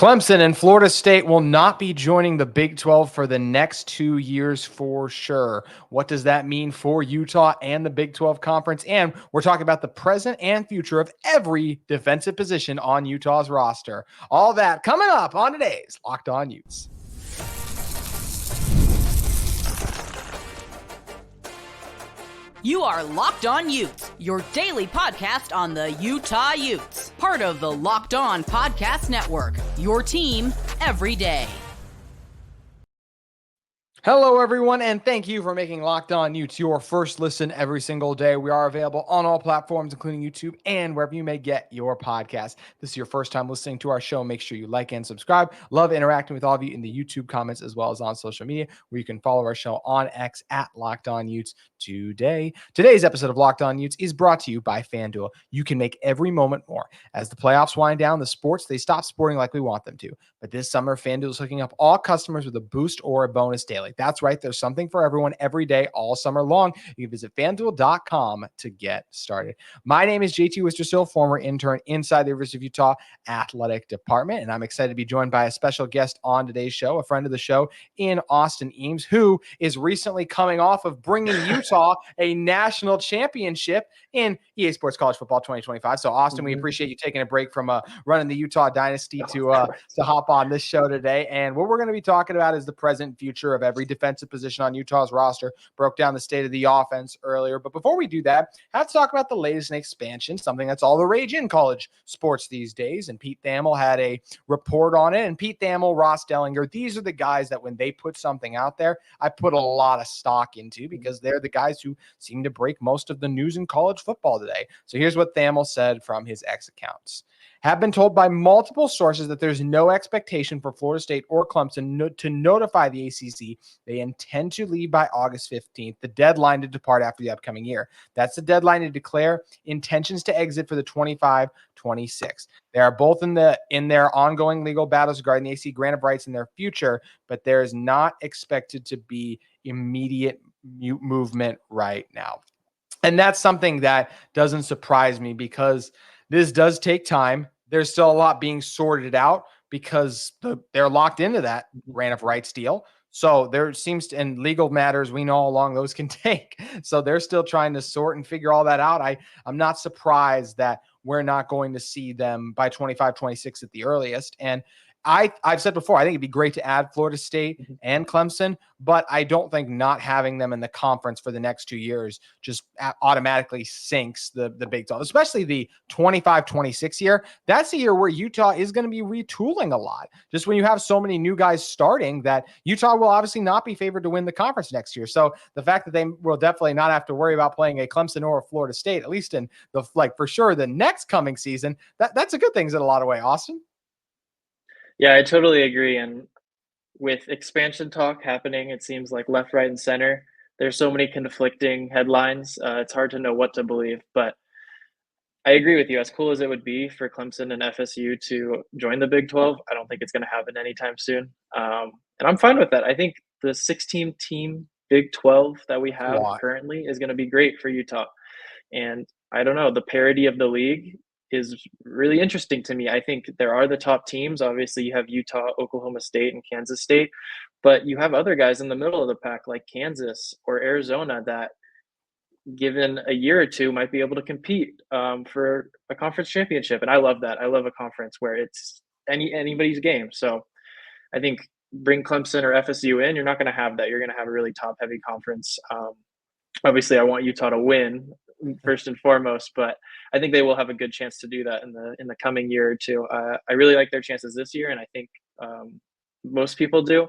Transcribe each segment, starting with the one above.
Clemson and Florida State will not be joining the Big 12 for the next 2 years for sure. What does that mean for Utah and the Big 12 Conference? And we're talking about the present and future of every defensive position on Utah's roster. All that coming up on today's Locked On Utes. You are Locked On Utes, your daily podcast on the Utah Utes. Part of the Locked On Podcast Network, your team every day. Hello, everyone, and thank you for making Locked On Utes your first listen every single day. We are available on all platforms, including YouTube and wherever you may get your podcast. If this is your first time listening to our show, make sure you like and subscribe. Love interacting with all of you in the YouTube comments as well as on social media, where you can follow our show on X at Locked On Utes today. Today's episode of Locked On Utes is brought to you by FanDuel. You can make every moment more. As the playoffs wind down, the sports, they stop sporting like we want them to. But this summer, FanDuel is hooking up all customers with a boost or a bonus daily. That's right. There's something for everyone every day, all summer long. You can visit FanDuel.com to get started. My name is JT Wistricll, former intern inside the University of Utah Athletic Department, and I'm excited to be joined by a special guest on today's show, a friend of the show in Austin Eames, who is recently coming off of bringing Utah a national championship in EA Sports College Football 2025. So, Austin, we appreciate you taking a break from running the Utah Dynasty to hop on this show today. And what we're going to be talking about is the present and future of every defensive position on Utah's roster. Broke down the state of the offense earlier. But before we do that, I have to talk about the latest in expansion, something that's all the rage in college sports these days. And Pete Thamel had a report on it. And Pete Thamel, Ross Dellinger, these are the guys that when they put something out there, I put a lot of stock into because they're the guys who seem to break most of the news in college football today. So here's what Thamel said from his X accounts. Have been told by multiple sources that there's no expectation for Florida State or Clemson to notify the ACC they intend to leave by August 15th, the deadline to depart after the upcoming year. That's the deadline to declare intentions to exit for the 25-26. They are both in their ongoing legal battles regarding the ACC grant of rights in their future, but there is not expected to be immediate movement right now. And that's something that doesn't surprise me because this does take time. There's still a lot being sorted out because they're locked into that grant of rights deal. So there seems to, and legal matters, we know how long those can take. So they're still trying to sort and figure all that out. I'm not surprised that we're not going to see them by 25-26 at the earliest. And I've said before, I think it'd be great to add Florida State and Clemson, but I don't think not having them in the conference for the next 2 years just automatically sinks the Big 12, especially the 25-26 year. That's a year where Utah is going to be retooling a lot. Just when you have so many new guys starting that Utah will obviously not be favored to win the conference next year. So the fact that they will definitely not have to worry about playing a Clemson or a Florida State, at least in the, for sure, the next coming season, that's a good thing in a lot of ways. Austin? Yeah, I totally agree. And with expansion talk happening, it seems like left, right, and center, there's so many conflicting headlines. It's hard to know what to believe. But I agree with you. As cool as it would be for Clemson and FSU to join the Big 12, I don't think it's going to happen anytime soon. And I'm fine with that. I think the 16-team Big 12 that we have currently is going to be great for Utah. And I don't know, the parity of the league is really interesting to me. I think there are the top teams. Obviously, you have Utah, Oklahoma State, and Kansas State, but you have other guys in the middle of the pack like Kansas or Arizona that, given a year or two, might be able to compete for a conference championship. And I love that. I love a conference where it's anybody's game. So I think bring Clemson or FSU in, you're not going to have that. You're going to have a really top-heavy conference. Obviously, I want Utah to win first and foremost, but I think they will have a good chance to do that in the coming year or two. I really like their chances this year, and I think most people do.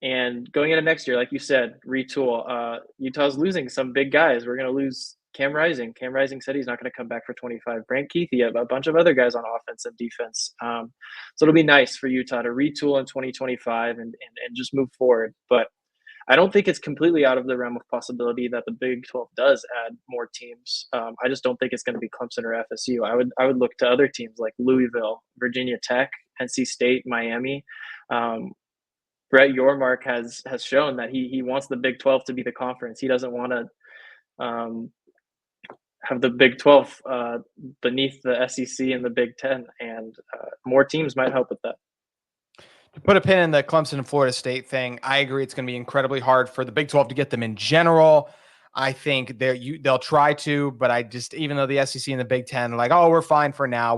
And going into next year, like you said, retool. Utah's losing some big guys. We're going to lose Cam Rising. Cam Rising said he's not going to come back for 25. Brant Keithy, a bunch of other guys on offense and defense. So it'll be nice for Utah to retool in 2025 and just move forward. But I don't think it's completely out of the realm of possibility that the Big 12 does add more teams. I just don't think it's going to be Clemson or FSU. I would look to other teams like Louisville, Virginia Tech, NC State, Miami. Brett Yormark has shown that he wants the Big 12 to be the conference. He doesn't want to have the Big 12 beneath the SEC and the Big 10, and more teams might help with that. Put a pin in the Clemson and Florida State thing. I agree. It's going to be incredibly hard for the Big 12 to get them in general. I think they'll try to, but I just, even though the SEC and the Big Ten are like, oh, we're fine for now.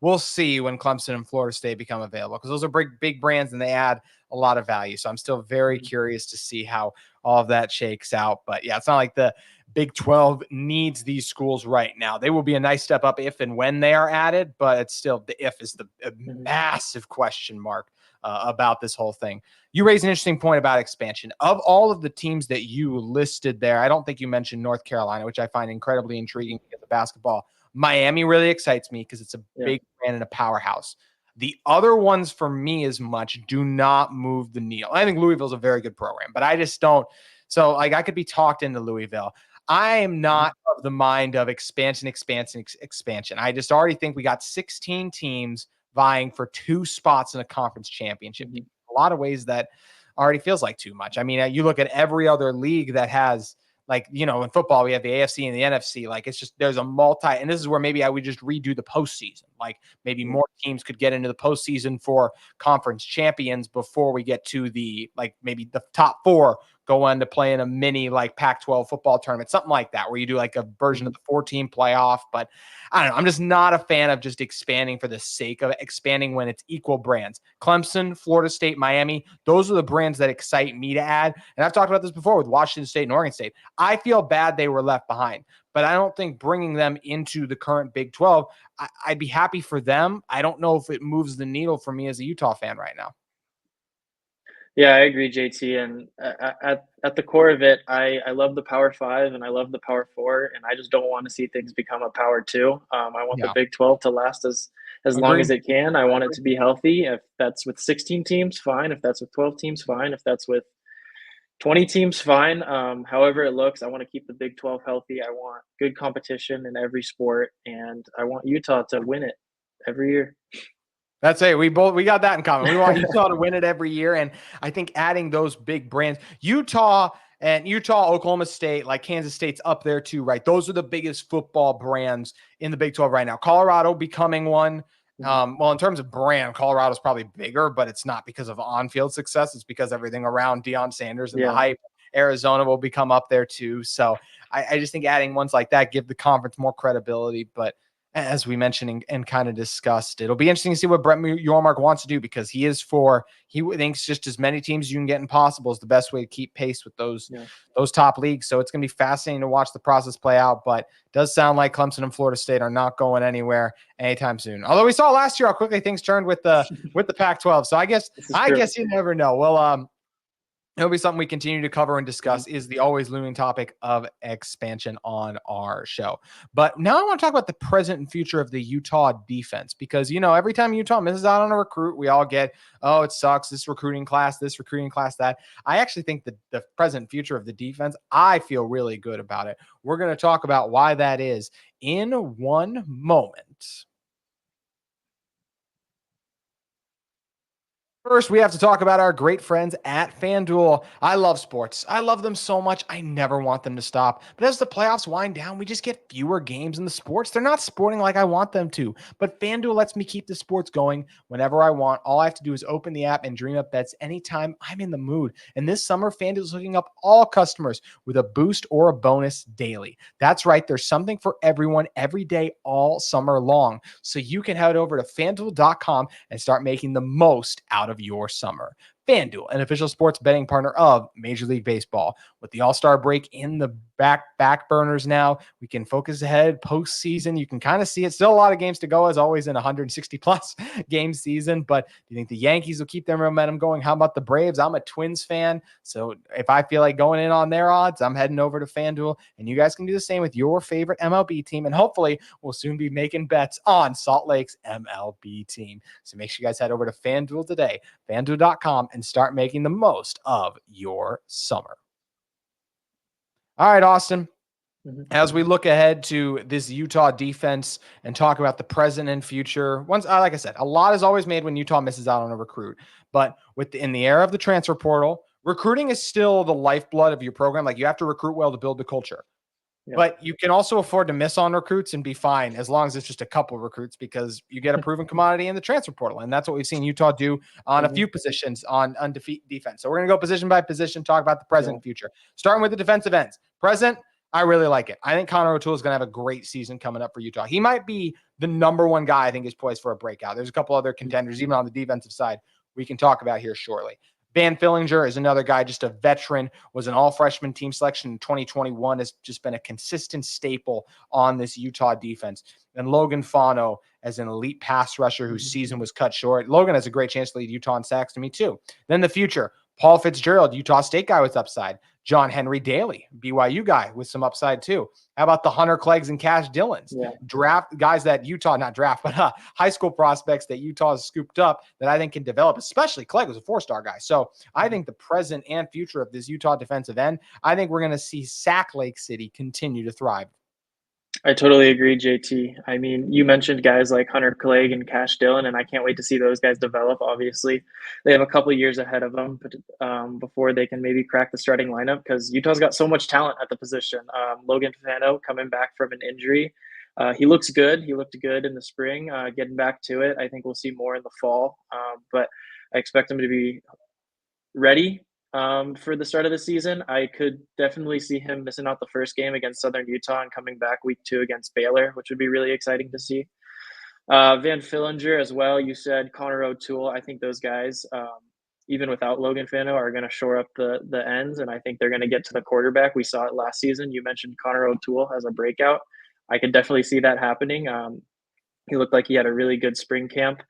We'll see when Clemson and Florida State become available, because those are big brands and they add a lot of value. So I'm still very curious to see how all of that shakes out. But yeah, it's not like the Big 12 needs these schools right now. They will be a nice step up if and when they are added, but it's still, the if is the massive question mark about this whole thing. You raise an interesting point about expansion. Of all of the teams that you listed there, I don't think you mentioned North Carolina, which I find incredibly intriguing because of basketball. Miami really excites me because it's a big brand and a powerhouse. The other ones for me as much do not move the needle. I think Louisville's a very good program, but I just don't. So like I could be talked into Louisville. I am not of the mind of expansion. I just already think we got 16 teams vying for 2 spots in a conference championship. A lot of ways that already feels like too much. I mean, you look at every other league that has, like, you know, in football, we have the AFC and the NFC. Like, it's just, there's a and this is where maybe I would just redo the postseason. Like, maybe more teams could get into the postseason for conference champions before we get to the, like, maybe the top 4 go on to play in a mini, like, Pac-12 football tournament, something like that, where you do like a version of the 4-team playoff. But I don't know. I'm just not a fan of just expanding for the sake of expanding when it's equal brands. Clemson, Florida State, Miami, those are the brands that excite me to add. And I've talked about this before with Washington State and Oregon State. I feel bad they were left behind, but I don't think bringing them into the current Big 12, I'd be happy for them. I don't know if it moves the needle for me as a Utah fan right now. Yeah, I agree, JT. And at the core of it, I love the Power 5 and I love the Power 4, and I just don't want to see things become a Power 2. I want the Big 12 to last as long as it can. I want it to be healthy. If that's with 16 teams, fine. If that's with 12 teams, fine. If that's with 20 teams, fine. However it looks, I want to keep the Big 12 healthy. I want good competition in every sport, and I want Utah to win it every year. That's it. We got that in common. We want Utah to win it every year. And I think adding those big brands, Utah, Oklahoma State, like Kansas State's up there too, right? Those are the biggest football brands in the Big 12 right now. Colorado becoming one. Well, in terms of brand, Colorado's probably bigger, but it's not because of on-field success. It's because everything around Deion Sanders and the hype. Arizona will become up there too. So I just think adding ones like that give the conference more credibility. But as we mentioned and kind of discussed, it'll be interesting to see what Brett Yormark wants to do, because he thinks just as many teams you can get in possible is the best way to keep pace with those top leagues. So it's going to be fascinating to watch the process play out, but it does sound like Clemson and Florida State are not going anywhere anytime soon. Although we saw last year how quickly things turned with the Pac-12. So I guess you never know. Well, it'll be something we continue to cover and discuss, is the always looming topic of expansion on our show. But now I want to talk about the present and future of the Utah defense, because, you know, every time Utah misses out on a recruit, we all get, oh, it sucks, this recruiting class, that. I actually think that the present future of the defense, I feel really good about it. We're going to talk about why that is in one moment. First, we have to talk about our great friends at FanDuel. I love sports. I love them so much. I never want them to stop. But as the playoffs wind down, we just get fewer games in the sports. They're not sporting like I want them to. But FanDuel lets me keep the sports going whenever I want. All I have to do is open the app and dream up bets anytime I'm in the mood. And this summer, FanDuel is hooking up all customers with a boost or a bonus daily. That's right. There's something for everyone every day all summer long. So you can head over to FanDuel.com and start making the most out of your summer. FanDuel, an official sports betting partner of Major League Baseball. With the All-Star break in the back burners now, we can focus ahead postseason. You can kind of see it. Still a lot of games to go, as always, in 160-plus game season. But do you think the Yankees will keep their momentum going? How about the Braves? I'm a Twins fan, so if I feel like going in on their odds, I'm heading over to FanDuel. And you guys can do the same with your favorite MLB team. And hopefully, we'll soon be making bets on Salt Lake's MLB team. So make sure you guys head over to FanDuel today, FanDuel.com, and start making the most of your summer. All right, Austin, as we look ahead to this Utah defense and talk about the present and future, like I said, a lot is always made when Utah misses out on a recruit. But in the era of the transfer portal, recruiting is still the lifeblood of your program. Like, you have to recruit well to build the culture. Yeah. But you can also afford to miss on recruits and be fine as long as it's just a couple recruits, because you get a proven commodity in the transfer portal. And that's what we've seen Utah do on a few positions on undefeated defense. So we're going to go position by position, talk about the present and future. Starting with the defensive ends. Present, I really like it. I think Connor O'Toole is going to have a great season coming up for Utah. He might be the number one guy I think is poised for a breakout. There's a couple other contenders, even on the defensive side, we can talk about here shortly. Van Fillinger is another guy, just a veteran, was an all-freshman team selection in 2021, has just been a consistent staple on this Utah defense. And Logan Fano as an elite pass rusher whose season was cut short. Logan has a great chance to lead Utah in sacks to me too. Then the future, Paul Fitzgerald, Utah State guy with upside. John Henry Daly, BYU guy with some upside too. How about the Hunter Cleggs and Cash Dillons? Yeah. Draft guys that Utah, not draft, but high school prospects that Utah has scooped up that I think can develop, especially Clegg was a 4-star guy. So I think the present and future of this Utah defensive end, I think we're going to see Sac Lake City continue to thrive. I totally agree, JT. I mean, you mentioned guys like Hunter Clegg and Cash Dillon, and I can't wait to see those guys develop. Obviously, they have a couple years ahead of them before they can maybe crack the starting lineup, because Utah's got so much talent at the position. Logan Fano coming back from an injury. He looks good. He looked good in the spring, getting back to it. I think we'll see more in the fall, but I expect him to be ready for the start of the season. I could definitely see him missing out the first game against Southern Utah and coming back week 2 against Baylor, which would be really exciting to see. Van Fillinger as well. You said Connor O'Toole. I think those guys, even without Logan Fano, are going to shore up the ends, and I think they're going to get to the quarterback. We saw it last season. You mentioned Connor O'Toole as a breakout. I could definitely see that happening. He looked like he had a really good spring camp.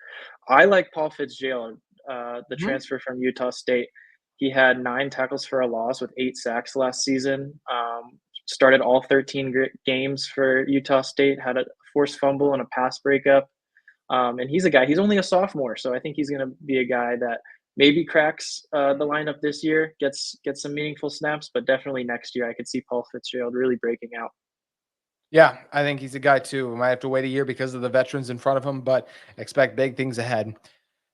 I like Paul Fitzgerald, the transfer from Utah State. He had 9 tackles for a loss with 8 sacks last season. Started all 13 games for Utah State, had a forced fumble and a pass breakup. And he's only a sophomore, so I think he's going to be a guy that maybe cracks the lineup this year, gets some meaningful snaps, but definitely next year I could see Paul Fitzgerald really breaking out. Yeah, I think he's a guy too. We might have to wait a year because of the veterans in front of him, but expect big things ahead.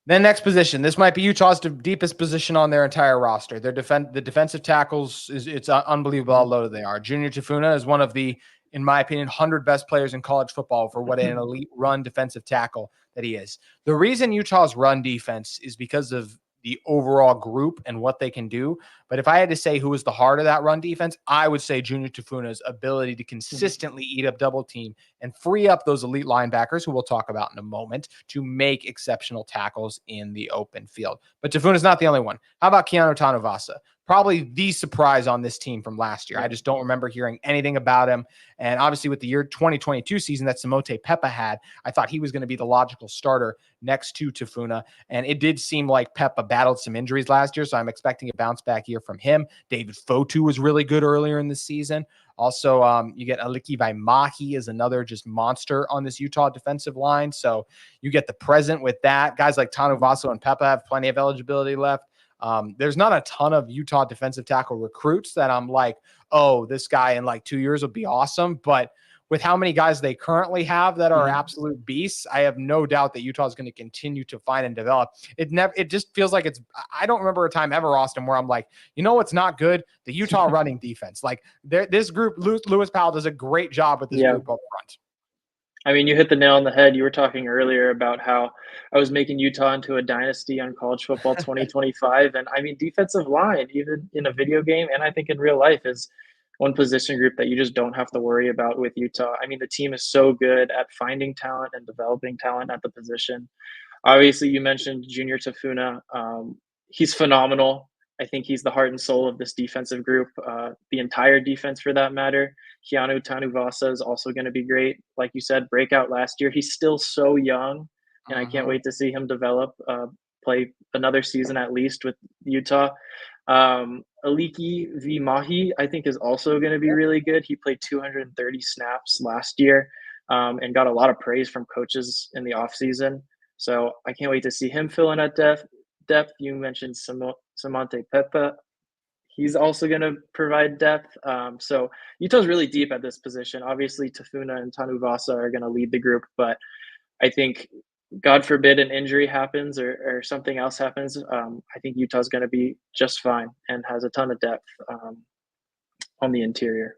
Then next position, this might be Utah's deepest position on their entire roster. The defensive tackles it's unbelievable how loaded they are. Junior Tafuna is one of the, in my opinion, 100 best players in college football for what an elite run defensive tackle that he is. The reason Utah's run defense is because of the overall group and what they can do. But if I had to say who was the heart of that run defense, I would say Junior Tafuna's ability to consistently eat up double team and free up those elite linebackers, who we'll talk about in a moment, to make exceptional tackles in the open field. But Tafuna's not the only one. How about Keanu Tanuvasa? Probably the surprise on this team from last year. I just don't remember hearing anything about him. And obviously with the year 2022 season that Samote Pepa had, I thought he was going to be the logical starter next to Tafuna. And it did seem like Pepa battled some injuries last year, so I'm expecting a bounce back year from him. David Fotu was really good earlier in the season. Also, you get Aliki Vaimahi is another just monster on this Utah defensive line. So you get the present with that. Guys like Tanuvasa and Pepa have plenty of eligibility left. There's not a ton of Utah defensive tackle recruits that I'm like, oh, this guy in like 2 years will be awesome. But with how many guys they currently have that are absolute beasts, I have no doubt that Utah is going to continue to find and develop. It just feels like I don't remember a time ever, Austin, where I'm like, you know what's not good? The Utah running defense. Like this group, Lewis Powell does a great job with this group up front. I mean, you hit the nail on the head. You were talking earlier about how I was making Utah into a dynasty on College Football 2025. And I mean, defensive line, even in a video game, and I think in real life, is one position group that you just don't have to worry about with Utah. I mean, the team is so good at finding talent and developing talent at the position. Obviously, you mentioned Junior Tafuna. He's phenomenal. I think he's the heart and soul of this defensive group, the entire defense for that matter. Keanu Tanuvasa is also going to be great. Like you said, breakout last year. He's still so young, and I can't wait to see him develop, play another season at least with Utah. Aliki Vaimahi, I think, is also going to be really good. He played 230 snaps last year and got a lot of praise from coaches in the offseason. So I can't wait to see him fill in at depth. You mentioned Samonte Pepa. He's also going to provide depth. So Utah's really deep at this position. Obviously, Tafuna and Tanuvasa are going to lead the group, but I think, God forbid, an injury happens or something else happens, I think Utah's going to be just fine and has a ton of depth on the interior.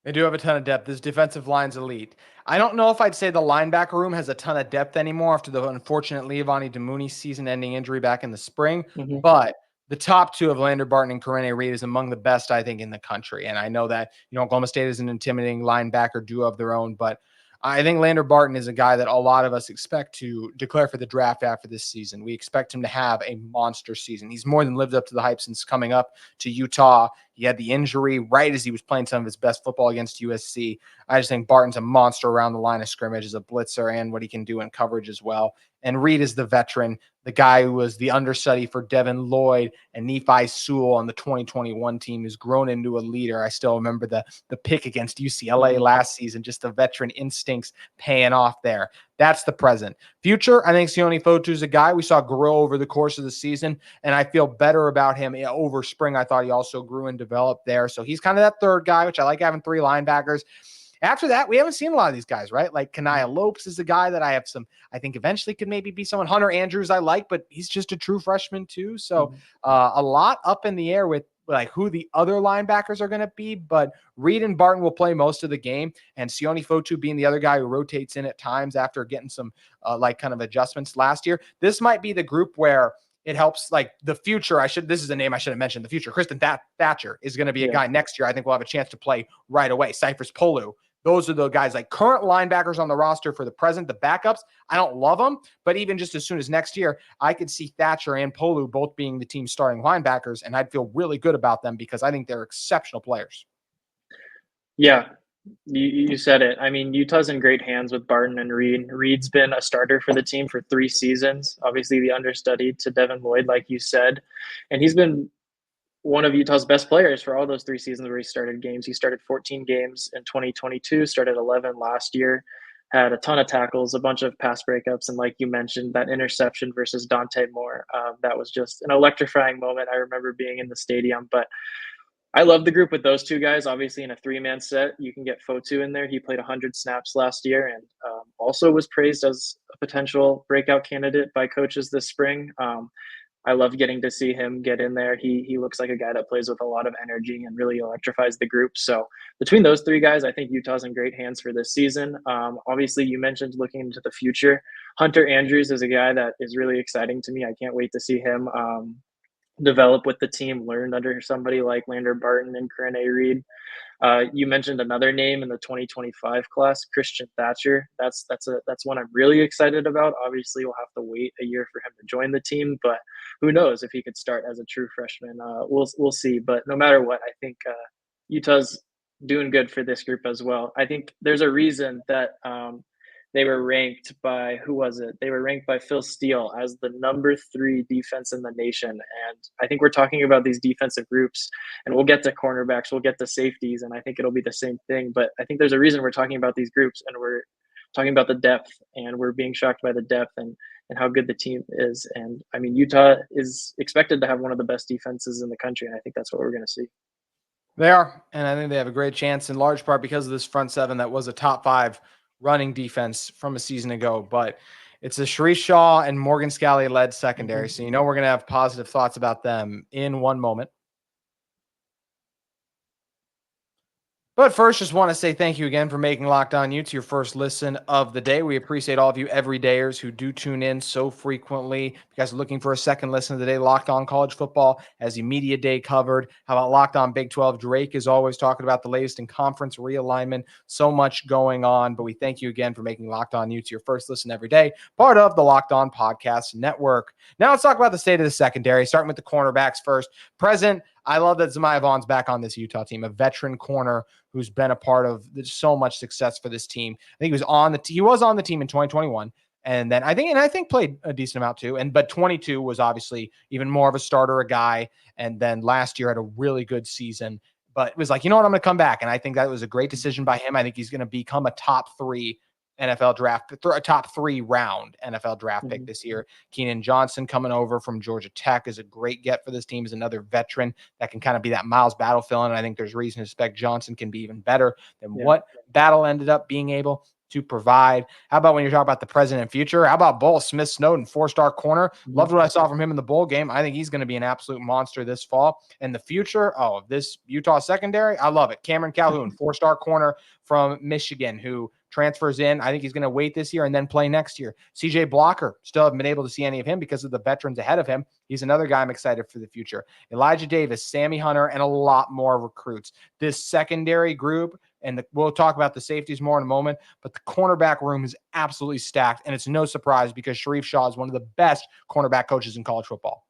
They do have a ton of depth. This defensive line's elite. I don't know if I'd say the linebacker room has a ton of depth anymore after the unfortunate Leavani Damuni season-ending injury back in the spring, Hmm. but the top two of Lander Barton and Karene Reed is among the best, I think, in the country. And I know that, Oklahoma State is an intimidating linebacker duo of their own, but I think Lander Barton is a guy that a lot of us expect to declare for the draft after this season. We expect him to have a monster season. He's more than lived up to the hype since coming up to Utah. He had the injury right as he was playing some of his best football against USC. I just think Barton's a monster around the line of scrimmage as a blitzer and what he can do in coverage as well. And Reed is the veteran, the guy who was the understudy for Devin Lloyd and Nephi Sewell on the 2021 team, who's grown into a leader. I still remember the pick against UCLA last season, just the veteran instincts paying off there. That's the present. Future, I think Sione Fotu is a guy we saw grow over the course of the season, and I feel better about him over spring. I thought he also grew and developed there. So he's kind of that third guy, which I like having three linebackers. After that, we haven't seen a lot of these guys, right? Like Kanaya Lopes is a guy that I think eventually could maybe be someone. Hunter Andrews I like, but he's just a true freshman too. So a lot up in the air with like who the other linebackers are going to be, but Reed and Barton will play most of the game, and Sione Fotu being the other guy who rotates in at times after getting some kind of adjustments last year. This might be the group where it helps like the future. This is a name I should have mentioned. The future, Kristen Thatcher is going to be a guy next year. I think we'll have a chance to play right away. Cyphers Polu. Those are the guys like current linebackers on the roster for the present, the backups. I don't love them, but even just as soon as next year, I could see Thatcher and Polu both being the team's starting linebackers, and I'd feel really good about them because I think they're exceptional players. Yeah, you said it. I mean, Utah's in great hands with Barton and Reed. Reed's been a starter for the team for 3 seasons, obviously the understudy to Devin Lloyd, like you said. And he's been one of Utah's best players for all those 3 seasons where he started games. He started 14 games in 2022, started 11 last year, had a ton of tackles, a bunch of pass breakups, and like you mentioned, that interception versus Dante Moore, that was just an electrifying moment. I remember being in the stadium, but I love the group with those two guys. Obviously, in a 3-man set, you can get Fotu in there. He played 100 snaps last year and also was praised as a potential breakout candidate by coaches this spring. I love getting to see him get in there. He looks like a guy that plays with a lot of energy and really electrifies the group. So between those 3 guys, I think Utah's in great hands for this season. Obviously, you mentioned looking into the future. Hunter Andrews is a guy that is really exciting to me. I can't wait to see him develop with the team, learn under somebody like Lander Barton and Karene Reed. You mentioned another name in the 2025 class, Christian Thatcher. That's one I'm really excited about. Obviously, we'll have to wait a year for him to join the team, but who knows if he could start as a true freshman? We'll see. But no matter what, I think Utah's doing good for this group as well. I think there's a reason that they were ranked by, who was it? They were ranked by Phil Steele as the number 3 defense in the nation. And I think we're talking about these defensive groups, and we'll get to cornerbacks, we'll get to safeties, and I think it'll be the same thing. But I think there's a reason we're talking about these groups, and we're talking about the depth, and we're being shocked by the depth and how good the team is. And I mean, Utah is expected to have one of the best defenses in the country, and I think that's what we're going to see. They are, and I think they have a great chance in large part because of this front seven that was a top 5 running defense from a season ago. But it's a Sharice Shaw and Morgan Scalley led secondary. So we're going to have positive thoughts about them in one moment. But first, just want to say thank you again for making Locked On Utes your first listen of the day. We appreciate all of you everydayers who do tune in so frequently. If you guys are looking for a second listen of the day, Locked On College Football has the media day covered. How about Locked On Big 12? Drake is always talking about the latest in conference realignment. So much going on, but we thank you again for making Locked On Utes your first listen every day, part of the Locked On Podcast Network. Now let's talk about the state of the secondary, starting with the cornerbacks first. Present, I love that Zemiah Vaughn's back on this Utah team, a veteran corner who's been a part of so much success for this team. I think he was on the team in 2021, and then I think played a decent amount too. But 22 was obviously even more of a starter, a guy, and then last year had a really good season. But it was like, you know what, I'm going to come back, and I think that was a great decision by him. I think he's going to become a top 3 NFL draft, a top 3 round NFL draft pick this year. Keenan Johnson coming over from Georgia Tech is a great get for this team. Is another veteran that can kind of be that Miles Battle fill-in. And I think there's reason to expect Johnson can be even better than what Battle ended up being able to provide. How about when you're talking about the present and future? How about Bull Smith Snowden, 4-star corner? Loved what I saw from him in the bowl game. I think he's going to be an absolute monster this fall. And the future, this Utah secondary, I love it. Cameron Calhoun, 4-star corner from Michigan, who transfers in. I think he's going to wait this year and then play next year. CJ Blocker, still haven't been able to see any of him because of the veterans ahead of him. He's another guy I'm excited for the future. Elijah Davis, Sammy Hunter, and a lot more recruits. This secondary group, and we'll talk about the safeties more in a moment, but the cornerback room is absolutely stacked, and it's no surprise because Sharif Shaw is one of the best cornerback coaches in college football.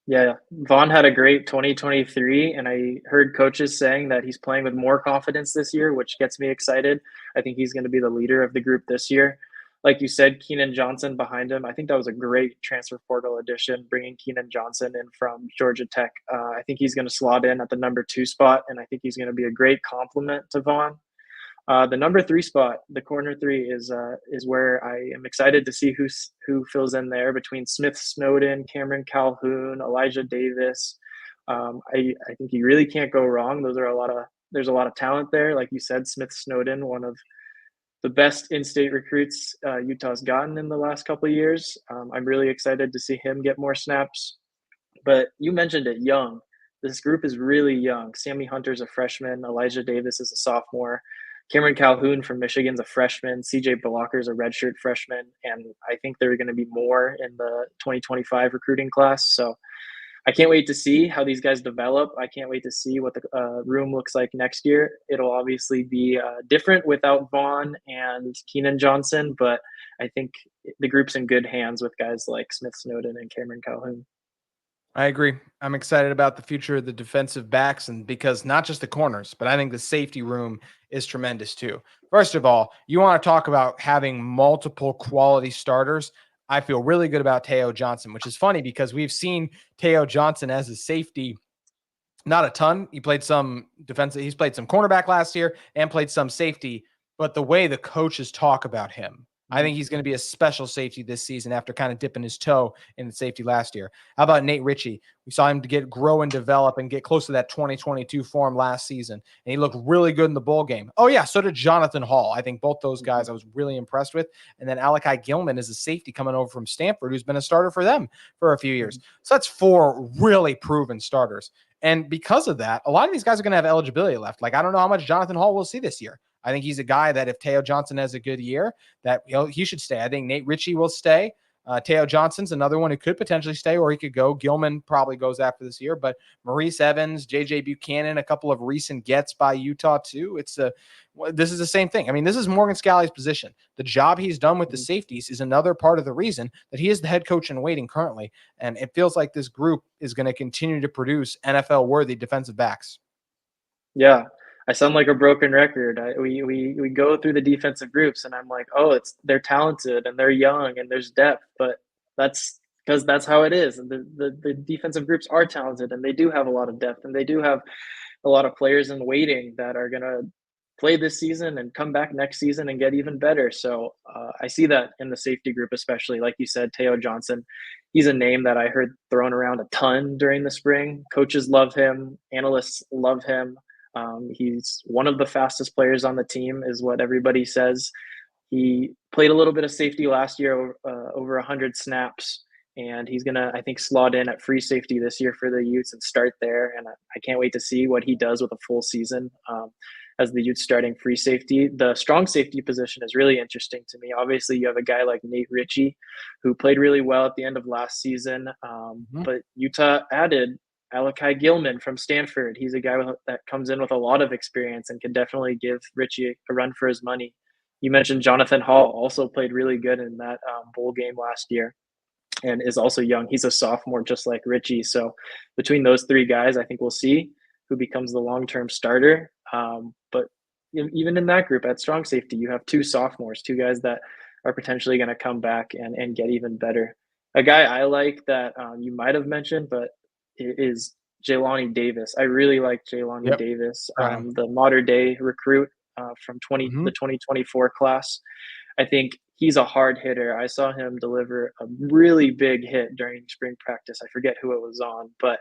Yeah, Vaughn had a great 2023, and I heard coaches saying that he's playing with more confidence this year, which gets me excited. I think he's going to be the leader of the group this year. Like you said, Keenan Johnson behind him. I think that was a great transfer portal addition, bringing Keenan Johnson in from Georgia Tech. I think he's going to slot in at the number 2 spot, and I think he's going to be a great complement to Vaughn. The number 3 spot, the corner 3, is where I am excited to see who fills in there between Smith Snowden, Cameron Calhoun, Elijah Davis. I think you really can't go wrong. There's a lot of talent there. Like you said, Smith Snowden, one of the best in-state recruits Utah's gotten in the last couple of years. I'm really excited to see him get more snaps. But you mentioned it, young. This group is really young. Sammy Hunter's a freshman. Elijah Davis is a sophomore. Cameron Calhoun from Michigan's a freshman. CJ Blocker's a redshirt freshman. And I think there are going to be more in the 2025 recruiting class. So I can't wait to see how these guys develop. I can't wait to see what the room looks like next year. It'll obviously be different without Vaughn and Keenan Johnson, but I think the group's in good hands with guys like Smith Snowden and Cameron Calhoun. I agree. I'm excited about the future of the defensive backs, and because not just the corners, but I think the safety room is tremendous too. First of all, you want to talk about having multiple quality starters. I feel really good about Teo Johnson, which is funny because we've seen Teo Johnson as a safety not a ton. He played some defensive. He's played some cornerback last year and played some safety. But the way the coaches talk about him, I think he's going to be a special safety this season after kind of dipping his toe in the safety last year. How about Nate Ritchie? We saw him grow and develop and get close to that 2022 form last season. And he looked really good in the bowl game. Oh, yeah, so did Jonathan Hall. I think both those guys I was really impressed with. And then Alakai Gilman is a safety coming over from Stanford who's been a starter for them for a few years. So that's 4 really proven starters. And because of that, a lot of these guys are going to have eligibility left. Like, I don't know how much Jonathan Hall will see this year. I think he's a guy that if Teo Johnson has a good year, that he should stay. I think Nate Ritchie will stay. Teo Johnson's another one who could potentially stay, or he could go. Gilman probably goes after this year, but Maurice Evans, JJ Buchanan, a couple of recent gets by Utah too. This is the same thing. I mean, this is Morgan Scalley's position. The job he's done with the safeties is another part of the reason that he is the head coach in waiting currently. And it feels like this group is going to continue to produce NFL-worthy defensive backs. Yeah. I sound like a broken record. We go through the defensive groups and I'm like, they're talented and they're young and there's depth, but that's because that's how it is. The defensive groups are talented and they do have a lot of depth and they do have a lot of players in waiting that are going to play this season and come back next season and get even better. So I see that in the safety group, especially like you said, Teo Johnson. He's a name that I heard thrown around a ton during the spring. Coaches love him. Analysts love him. He's one of the fastest players on the team is what everybody says. He played a little bit of safety last year, over 100 snaps, and he's going to, I think, slot in at free safety this year for the Utes and start there. And I can't wait to see what he does with a full season as the Utes starting free safety. The strong safety position is really interesting to me. Obviously, you have a guy like Nate Ritchie who played really well at the end of last season, but Utah added Alakai Gilman from Stanford. He's a guy that comes in with a lot of experience and can definitely give Ritchie a run for his money. You mentioned Jonathan Hall also played really good in that bowl game last year and is also young. He's a sophomore just like Ritchie. So between those 3 guys, I think we'll see who becomes the long-term starter. But even in that group at strong safety, you have 2 sophomores, 2 guys that are potentially going to come back and get even better. A guy I like that you might have mentioned, but is Jelani Davis. I really like Jelani Davis, the modern day recruit from the 2024 class. I think he's a hard hitter. I saw him deliver a really big hit during spring practice. I forget who it was on, but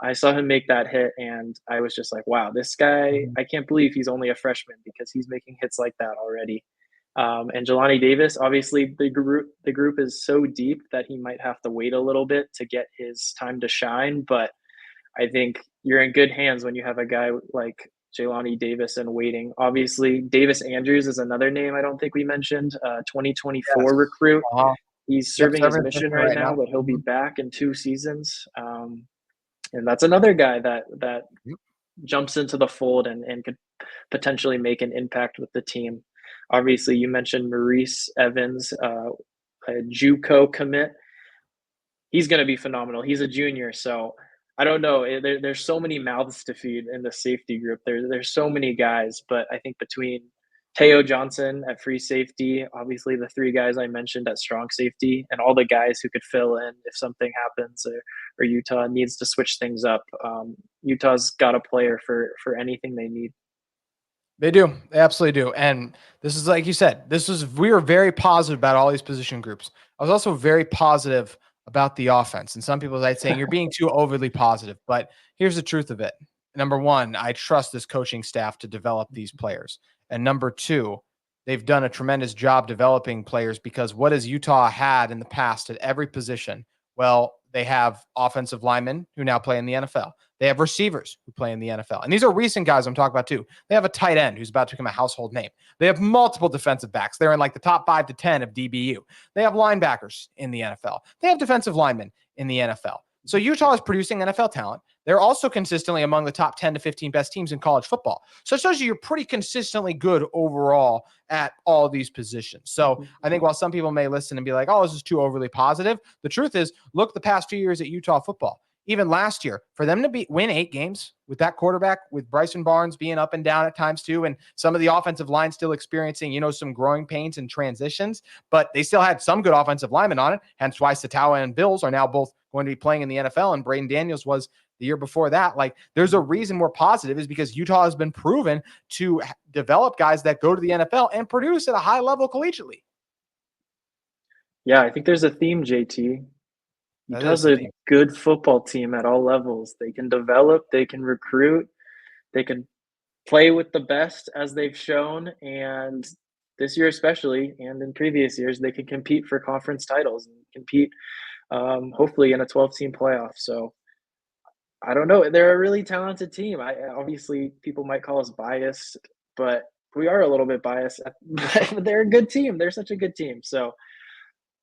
I saw him make that hit and I was just like, wow, this guy, I can't believe he's only a freshman because he's making hits like that already. And Jelani Davis, obviously the group is so deep that he might have to wait a little bit to get his time to shine. But I think you're in good hands when you have a guy like Jelani Davis and waiting. Obviously, Davis Andrews is another name I don't think we mentioned. 2024 Yes. recruit. Uh-huh. He's Yep, serving his serving mission position right right now, now. but he'll be Mhm. back in 2 seasons. And that's another guy that Yep. jumps into the fold and could potentially make an impact with the team. Obviously, you mentioned Maurice Evans, a JUCO commit. He's going to be phenomenal. He's a junior, so I don't know. There's so many mouths to feed in the safety group. There's so many guys, but I think between Teo Johnson at free safety, obviously the 3 guys I mentioned at strong safety, and all the guys who could fill in if something happens or Utah needs to switch things up. Utah's got a player for anything they need. They do. They absolutely do. And this is like you said, we were very positive about all these position groups. I was also very positive about the offense. And some people might saying you're being too overly positive, but here's the truth of it. Number one, I trust this coaching staff to develop these players. And number two, they've done a tremendous job developing players because what has Utah had in the past at every position? Well, they have offensive linemen who now play in the NFL. They have receivers who play in the NFL. And these are recent guys I'm talking about too. They have a tight end who's about to become a household name. They have multiple defensive backs. They're in like the top 5 to 10 of DBU. They have linebackers in the NFL. They have defensive linemen in the NFL. So Utah is producing NFL talent. They're also consistently among the top 10 to 15 best teams in college football. So it shows you're pretty consistently good overall at all these positions. So I think while some people may listen and be like, oh, this is too overly positive, the truth is, look the past 2 years at Utah football. Even last year, for them to win 8 games with that quarterback, with Bryson Barnes being up and down at times too, and some of the offensive line still experiencing, some growing pains and transitions, but they still had some good offensive linemen on it. Hence why Satawa and Bills are now both going to be playing in the NFL, and Braden Daniels was the year before that. Like, there's a reason we're positive is because Utah has been proven to develop guys that go to the NFL and produce at a high level collegiately. Yeah, I think there's a theme, JT. That is Utah's the a thing. good football team at all levels. They can develop, they can recruit, they can play with the best as they've shown. And this year, especially, and in previous years, they can compete for conference titles and compete, hopefully, in a 12-team playoff. So I don't know. They're a really talented team. Obviously, people might call us biased, but we are a little bit biased. But they're a good team. They're such a good team. So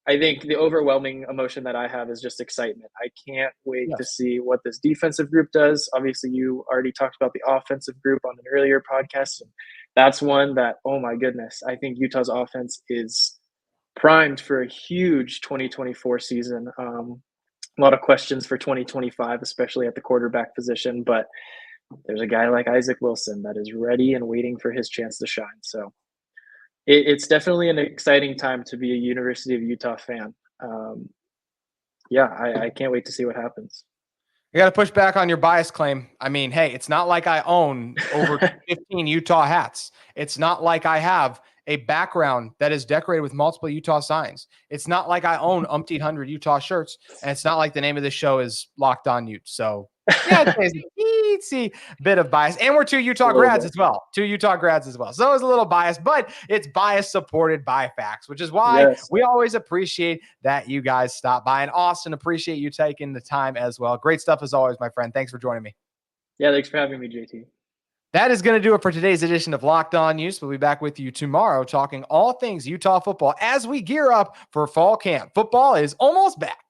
I think the overwhelming emotion that I have is just excitement. I can't wait to Yes. see what this defensive group does. Obviously, you already talked about the offensive group on an earlier podcast. And that's one that, oh my goodness, I think Utah's offense is primed for a huge 2024 season. A lot of questions for 2025, especially at the quarterback position. But there's a guy like Isaac Wilson that is ready and waiting for his chance to shine. So it's definitely an exciting time to be a University of Utah fan. Yeah, I can't wait to see what happens. You got to push back on your bias claim. I mean, hey, it's not like I own over 15 Utah hats. It's not like I have a background that is decorated with multiple Utah signs. It's not like I own umpteen hundred Utah shirts, and it's not like the name of this show is Locked On Utes. So yeah, there's a teensy bit of bias. And we're 2 Utah grads as well. 2 Utah grads as well. So it's a little biased, but it's bias supported by facts, which is why Yes. we always appreciate that you guys stop by. And Austin, appreciate you taking the time as well. Great stuff as always, my friend. Thanks for joining me. Yeah, thanks for having me, JT. That is going to do it for today's edition of Locked On Utes. We'll be back with you tomorrow talking all things Utah football as we gear up for fall camp. Football is almost back.